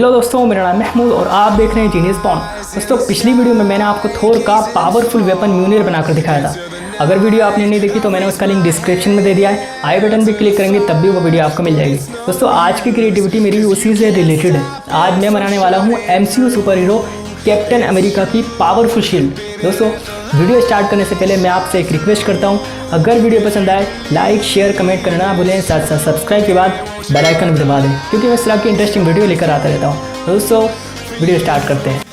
Hello दोस्तों, मेरा नाम महमूद और आप देख रहे हैं जीनियसबॉन्ड। दोस्तों, पिछली वीडियो में मैंने आपको थोर का पावरफुल वेपन म्यूनिर बनाकर दिखाया था। अगर वीडियो आपने नहीं देखी तो मैंने उसका लिंक डिस्क्रिप्शन में दे दिया है। आई बटन पे क्लिक करेंगे तब भी वो वीडियो आपको मिल जाएगी। दोस्तों, आज की क्रिएटिविटी मेरी उसी से रिलेटेड है। आज मैं बनाने वाला हूँ MCU super hero captain America की पावरफुल शील्ड। दोस्तों, वीडियो स्टार्ट करने से पहले मैं आपसे एक रिक्वेस्ट करता हूँ, अगर वीडियो पसंद आए लाइक शेयर कमेंट करना ना भूलें, साथ साथ सब्सक्राइब के बाद बेल आइकन भी दबा दें, क्योंकि मैं इस तरह की इंटरेस्टिंग वीडियो लेकर आता रहता हूँ। दोस्तों, वीडियो स्टार्ट करते हैं।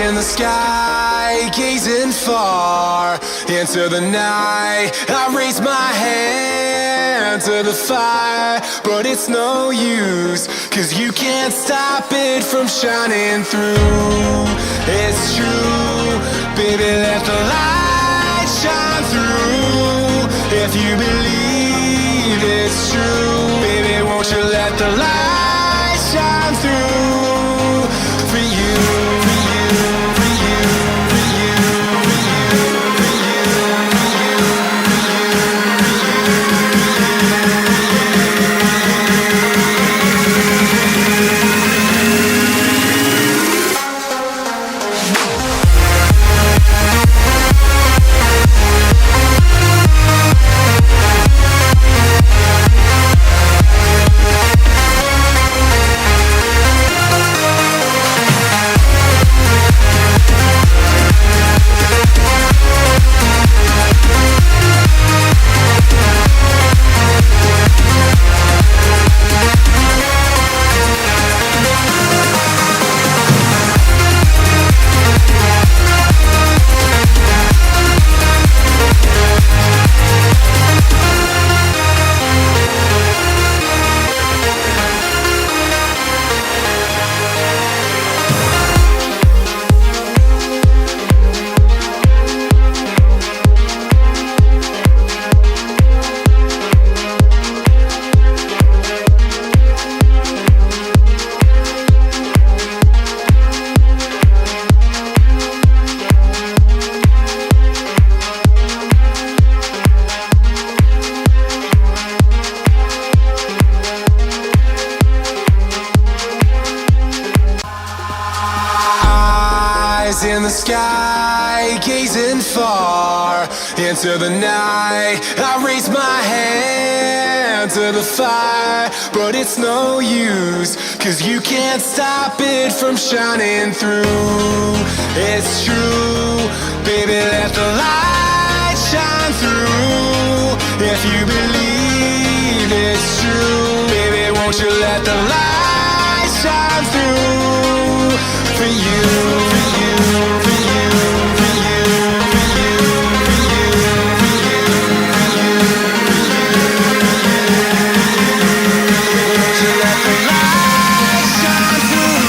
In the sky, gazing far into the night, I raise my hand to the fire, but it's no use, 'cause you can't stop it from shining through. It's true, baby, let the light shine through. If you believe it's true, baby, won't you let the light shine through for you. In the sky, gazing far into the night, I raise my hand to the fire, but it's no use, 'cause you can't stop it from shining through. It's true, baby, let the light shine through. If you believe it's true, baby, won't you let the light shine through for you. Let the light shine through.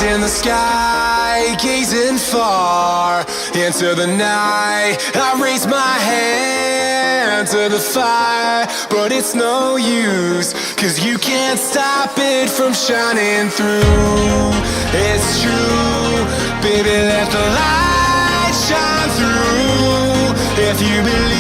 in the sky, gazing far into the night. I raise my hand to the fire, but it's no use, 'cause you can't stop it from shining through. It's true, baby, let the light shine through. If you believe